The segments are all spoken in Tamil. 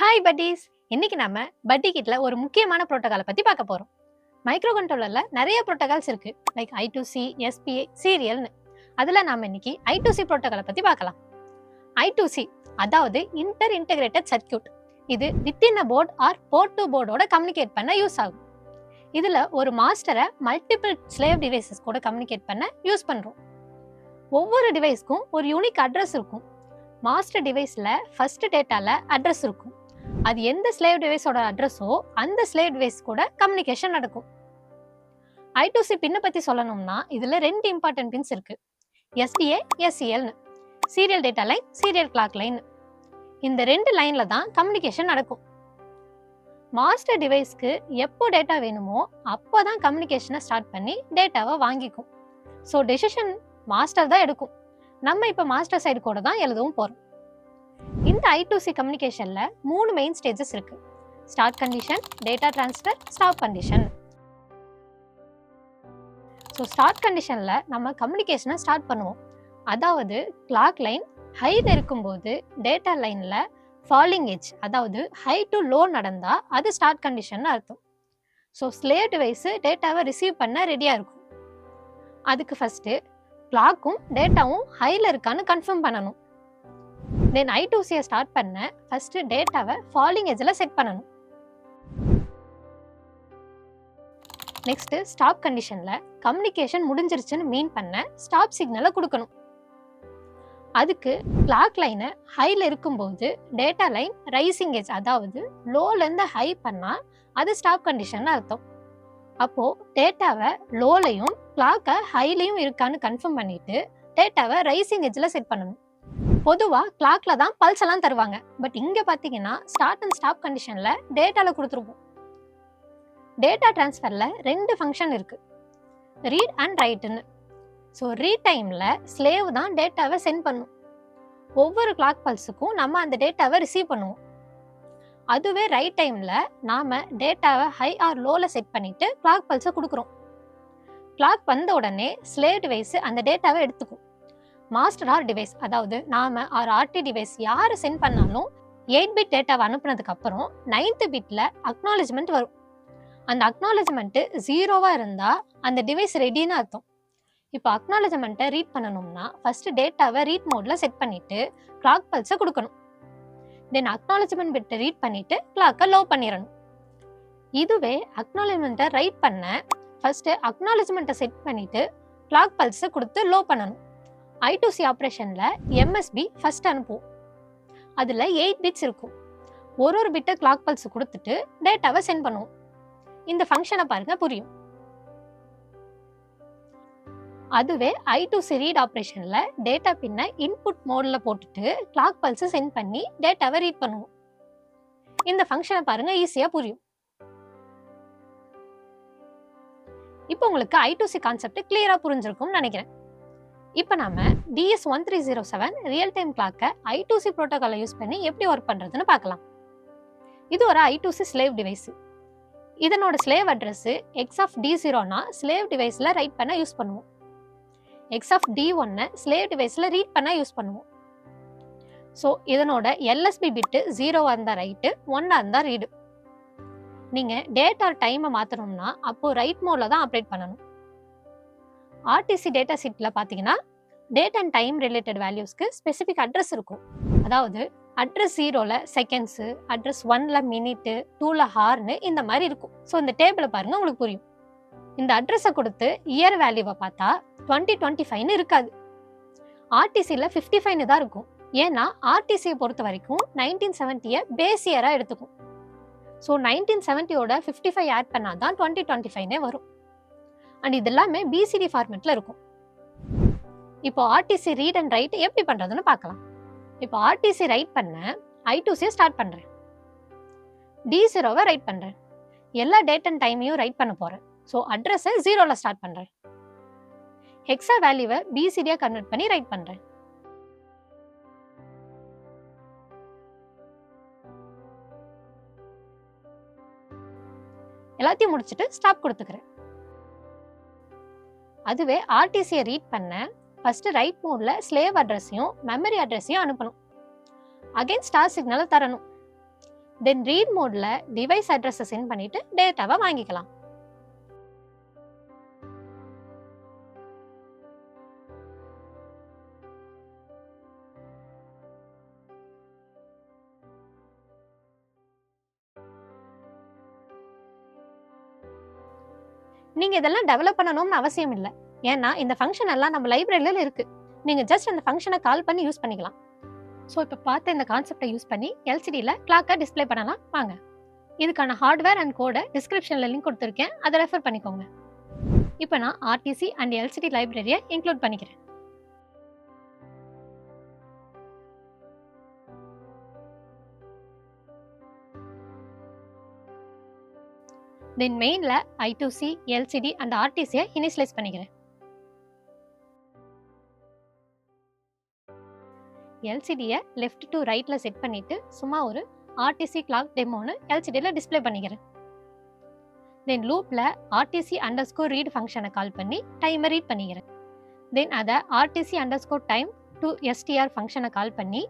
Hi buddies. இன்னைக்கு நம்ம பட்டி கிட்ல ஒரு முக்கியமான புரோட்டோகாலை பத்தி பார்க்க போறோம். மைக்ரோ கண்ட்ரோலர்ல நிறைய புரோட்டோகால்ஸ் இருக்கு. லைக் I2C, SPA, சீரியல்னு. அதுல நாம இன்னைக்கு I2C புரோட்டோகாலை பத்தி பார்க்கலாம். I2C அதாவது இன்டர் இன்டகிரேட்டட் சர்க்யூட். இது within a board or board to போர்டோட கம்யூனிகேட் பண்ண யூஸ் ஆகும். இதுல ஒரு மாஸ்டரை மல்டிபிள் ஸ்லேவ் டிவைசஸ் கூட கம்யூனிகேட் பண்ண யூஸ் பண்றோம். ஒவ்வொரு டிவைஸ்க்கும் ஒரு யூனிக் அட்ரஸ் இருக்கும். மாஸ்டர் டிவைஸ்ல ஃபர்ஸ்ட் டேட்டால அட்ரஸ் இருக்கும். அது எந்த ஸ்லேவ் டிவைஸோட அட்ரஸோ அந்த ஸ்லேவ் டிவைஸ் கூட கம்யூனிகேஷன் நடக்கும். I2C பின்னை பத்தி சொல்லணும்னா இதுல ரெண்டு இம்பார்ட்டன்ட் பின்ஸ் இருக்கு. SDA, SCLனு. Serial data line, serial clock line. இந்த ரெண்டு லைன்ல தான் கம்யூனிகேஷன் நடக்கும். மாஸ்டர் டிவைஸ்க்கு எப்போ டேட்டா வேணுமோ அப்போதான் கம்யூனிகேஷனை ஸ்டார்ட் பண்ணி டேட்டாவை வாங்கிக்கும். ஸோ டெசிஷன் மாஸ்டர் தான் எடுக்கும். நம்ம இப்போ மாஸ்டர் சைடு கூட தான் எழுதவும் போறோம். இந்த I2C கம்யூனிகேஷன்ல 3 மெயின் ஸ்டேஜஸ் இருக்கு. Start condition, data transfer, stop condition. So start கண்டிஷன்ல நம்ம கம்யூனிகேஷனை ஸ்டார்ட் பண்ணுவோம். அதாவது கிளாக் லைன் ஹைல இருக்கும்போது டேட்டா லைன்ல ஃபாலிங் எட்ஜ் அதாவது ஹை டு லோ நடந்தா அது ஸ்டார்ட் கண்டிஷன் அர்த்தம். ஸோ ஸ்லேவ் டிவைஸ் டேட்டாவை ரிசீவ் பண்ண ரெடியா இருக்கும். அதுக்கு ஃபர்ஸ்ட் கிளாக்கும் டேட்டாவும் ஹைல இருக்கான்னு கன்ஃபார்ம் பண்ணணும். தென் I2C ஸ்டார்ட் பண்ண ஃபர்ஸ்ட் டேட்டாவை ஃபாலிங் எட்ஜ்ல செட் பண்ணணும். நெக்ஸ்ட் ஸ்டாப் கண்டிஷன்ல கம்யூனிகேஷன் முடிஞ்சிருச்சுன்னு மீன் பண்ண ஸ்டாப் சிக்னலை கொடுக்கணும். அதுக்கு கிளாக் லைனை ஹைல இருக்கும்போது டேட்டா லைன் ரைசிங் எட்ஜ் அதாவது லோல இருந்து ஹை பண்ணா அது ஸ்டாப் கண்டிஷன் அர்த்தம். அப்போ டேட்டாவை லோலையும் கிளாக்கை ஹைலையும் இருக்கான்னு கன்ஃபார்ம் பண்ணிட்டு டேட்டாவை ரைசிங் எட்ஜ்ல செட் பண்ணணும். பொதுவா கிளாக்ல தான் பல்ஸ் எல்லாம் தருவாங்க. பட் இங்க பாத்தீங்கன்னா ஸ்டார்ட் அண்ட் ஸ்டாப் கண்டிஷன்ல டேட்டால கொடுத்துருப்போம். டேட்டா டிரான்ஸ்ஃபர்ல ரெண்டு ஃபங்க்ஷன் இருக்கு, ரீட் அண்ட் ரைட்னு. ஸோ ரீட் டைம்ல ஸ்லேவ் தான் டேட்டாவை சென்ட் பண்ணும். ஒவ்வொரு கிளாக் பல்ஸுக்கும் நம்ம அந்த டேட்டாவை ரிசீவ் பண்ணுவோம். அதுவே ரைட் டைம்ல நாம டேட்டாவை ஹை ஆர் லோல செட் பண்ணிட்டு கிளாக் பல்ஸை கொடுக்குறோம். கிளாக் வந்த உடனே ஸ்லேவ் டிவைஸ் அந்த டேட்டாவை எடுத்துக்கும். மாஸ்டர் ஆர் டிவைஸ் அதாவது நாம ஆர் RT டிவைஸ் யாரு சென்ட் பண்ணாலும் 8 பிட் டேட்டாவை அனுப்புனதுக்கு அப்புறம் 9th பிட்ல அக்னாலஜ்மெண்ட் வரும். அந்த அக்னாலஜ்மெண்ட் 0வா இருந்தா அந்த டிவைஸ் ரெடின்னு அர்த்தம். இப்போ அக்னாலஜ்மெண்ட்டை ரீட் பண்ணணும்னா ஃபர்ஸ்ட் டேட்டாவை ரீட் மோட்ல செட் பண்ணிட்டு கிளாக் பல்ஸை கொடுக்கணும். தென் அக்னாலஜ்மெண்ட் பிட்டை ரீட் பண்ணிட்டு கிளாக்கை லோ பண்ணிடணும். இதுவே அக்னாலஜ்மெண்ட்டை ரைட் பண்ண ஃபர்ஸ்ட் அக்னாலஜ்மெண்ட்டை செட் பண்ணிட்டு கிளாக் பல்ஸை கொடுத்து லோ பண்ணணும். I2C ஆப்ரேஷன்ல MSB ஃபர்ஸ்ட் அனுப்புவோம். அதுல 8 பிட்ஸ் இருக்கும். ஒரு பிட்டை கிளாக் பல்ஸ் கொடுத்துட்டு டேட்டாவை சென்ட் பண்ணுவோம். இந்த ஃபங்க்ஷனை பாருங்க புரியும். அதுவே I2C ரீட் ஆப்ரேஷன்ல டேட்டா பின்ன இன்புட் மோட்ல போட்டுட்டு கிளாக் பல்ஸ் சென்ட் பண்ணி டேட்டாவை ரீட் பண்ணுவோம். இந்த ஃபங்க்ஷனை பாருங்க ஈஸியா புரியும். இப்போ உங்களுக்கு I2C கான்செப்ட் கிளியரா புரிஞ்சிருக்கும்னு நினைக்கிறேன். இப்போ நாம DS1307 ரியல் டைம் கிளாக்கை I2C புரோட்டோகாலை யூஸ் பண்ணி எப்படி ஒர்க் பண்றதுன்னு பார்க்கலாம். இது ஒரு I2C ஸ்லேவ் டிவைஸ். இதனோட ஸ்லேவ் அட்ரஸ் X(D0)னா ஸ்லேவ் டிவைஸ்ல ரைட் பண்ண யூஸ் பண்ணுவோம். X(D1) ஸ்லேவ் டிவைஸ்ல ரீட் பண்ண யூஸ் பண்ணுவோம். ஸோ இதனோட LSB பிட் 0வா இருந்தா ரைட்டு, 1ஆ இருந்தா ரீடு. நீங்க டேட் ஆர் டைமை மாத்தணும்னா அப்போ ரைட் மோட்ல தான் ஆப்ரேட் பண்ணணும். RTC டேட்டா ஷீட்ல பாத்தீங்கன்னா டேட் அண்ட் டைம் ரிலேட்டட் வேல்யூஸ்க்கு ஸ்பெசிபிக் அட்ரஸ் இருக்கும். அதாவது அட்ரஸ் 0ல செகண்ட்ஸ், அட்ரஸ் 1ல மினிட், 2ல ஹார்னு இந்த மாதிரி இருக்கும். ஸோ இந்த டேபிளை பாருங்க உங்களுக்கு புரியும். இந்த அட்ரஸை கொடுத்து இயர் வேல்யூவை பார்த்தா 2025ன்னு இருக்காது. RTCல 55ன்னு தான் இருக்கும். ஏன்னா RTCயை பொறுத்த வரைக்கும் 1970 பேஸ் இயரா எடுத்துக்கும். ஸோ 1970யோட 55 ஆட் பண்ணாதான் 2025னே வரும். அண்ட் இது எல்லாமே BCD ஃபார்மேட்ல இருக்கும். இப்போ RTC ரீட் அண்ட் ரைட் எப்படி பண்றதுன்னு பார்க்கலாம். இப்போ RTC ரைட் பண்ண I2C ஸ்டார்ட் பண்றேன். D0வை ரைட் பண்றேன். எல்லா டேட் அண்ட் டைமையும் ரைட் பண்ண போறேன். ஸோ அட்ரஸை 0ல ஸ்டார்ட் பண்றேன். ஹெக்ஸா வேல்யூவை BCDயா கன்வெர்ட் பண்ணி ரைட் பண்றேன். எல்லாத்தையும் முடிச்சுட்டு ஸ்டாப் கொடுத்துக்கிறேன். அதுவே RTCயை ரீட் பண்ண ஃபர்ஸ்ட் ரைட் மோட்ல ஸ்லேவ் அட்ரஸையும் மெமரி அட்ரஸையும் அனுப்பணும். அகைன் ஸ்டார் சிக்னலை தரணும். தென் ரீட் மோட்ல டிவைஸ் அட்ரஸை சென்ட் பண்ணிட்டு டேட்டாவை வாங்கிக்கலாம். நீங்க இதெல்லாம் டெவலப் பண்ணணும்னு அவசியம் இல்ல. ஏன்னா இந்த ஃபங்க்ஷன் எல்லாம் நம்ம லைப்ரரியில இருக்கு. நீங்க ஜஸ்ட் அந்த ஃபங்க்ஷனை கால் பண்ணி யூஸ் பண்ணிக்கலாம். ஸோ இப்போ பார்த்த இந்த கான்செப்டை யூஸ் பண்ணி எல்சிடியில் கிளாக்கை டிஸ்ப்ளே பண்ணலாம் வாங்க. இதுக்கான ஹார்ட்வேர் அண்ட் கோடை டிஸ்கிரிப்ஷனில் லிங்க் கொடுத்துருக்கேன், அதை ரெஃபர் பண்ணிக்கோங்க. இப்போ நான் ஆர்டிசி அண்ட் எல்சிடி லைப்ரரியை இன்க்ளூட் பண்ணிக்கிறேன். தென் மெயினில் I2C, LCD அண்ட் ஆர்டிசியை இனிஷியலைஸ் பண்ணிக்கிறேன். எல்சிடியை லெஃப்ட் டு ரைட்ல செட் பண்ணிட்டு சும்மா ஒரு ஆர்டிசி கிளாக் டெமோன்னு எல்சிடியில் டிஸ்ப்ளே பண்ணிக்கிறேன். தென் லூப்பில் ஆர்டிசி அண்டர்ஸ்கோர் ரீட் ஃபங்க்ஷனை கால் பண்ணி டைமை ரீட் பண்ணிக்கிறேன். தென் அதை RTC underscore time to STR ஃபங்க்ஷனை கால் பண்ணி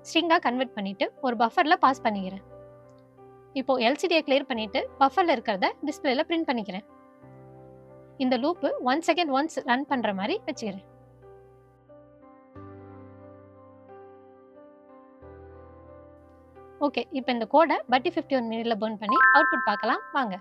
ஸ்ட்ரிங்காக கன்வெர்ட் பண்ணிட்டு ஒரு பஃபரில் பாஸ் பண்ணிக்கிறேன். இப்போ எல்சிடியை கிளியர் பண்ணிட்டு பஃபர்ல இருக்கிறத டிஸ்பிளேல பிரிண்ட் பண்ணிக்கிறேன். இந்த லூப் 1 செகண்ட் ஒன்ஸ் ரன் பண்ற மாதிரி வச்சுக்கிறேன். ஓகே, இப்போ இந்த கோடை பட்டி 51 மினிட்ல பர்ன் பண்ணி அவுட்புட் பார்க்கலாம் வாங்க.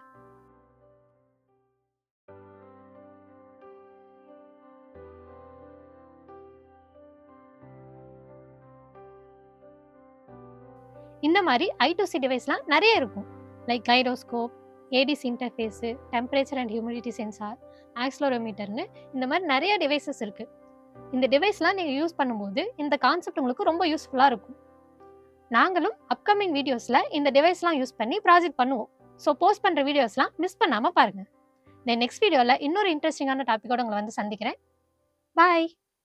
இந்த மாதிரி I2C டிவைஸ்லாம் நிறைய இருக்கும். Like gyroscope, ADC interface, temperature and humidity sensor, ஆக்ஸ்லோரோமீட்டர்னு இந்த மாதிரி நிறைய டிவைசஸ் இருக்கு. இந்த டிவைஸ்லாம் நீங்கள் யூஸ் பண்ணும்போது இந்த கான்செப்ட் உங்களுக்கு ரொம்ப யூஸ்ஃபுல்லாக இருக்கும். நாங்களும் அப்கமிங் வீடியோஸில் இந்த டிவைஸ்லாம் யூஸ் பண்ணி ப்ராஜெக்ட் பண்ணுவோம். ஸோ போஸ்ட் பண்ணுற வீடியோஸ்லாம் மிஸ் பண்ணாமல் பாருங்கள். தென் நெக்ஸ்ட் வீடியோவில் இன்னொரு இன்ட்ரெஸ்டிங்கான டாப்பிக்கோட உங்களை வந்து சந்திக்கிறேன். பாய்.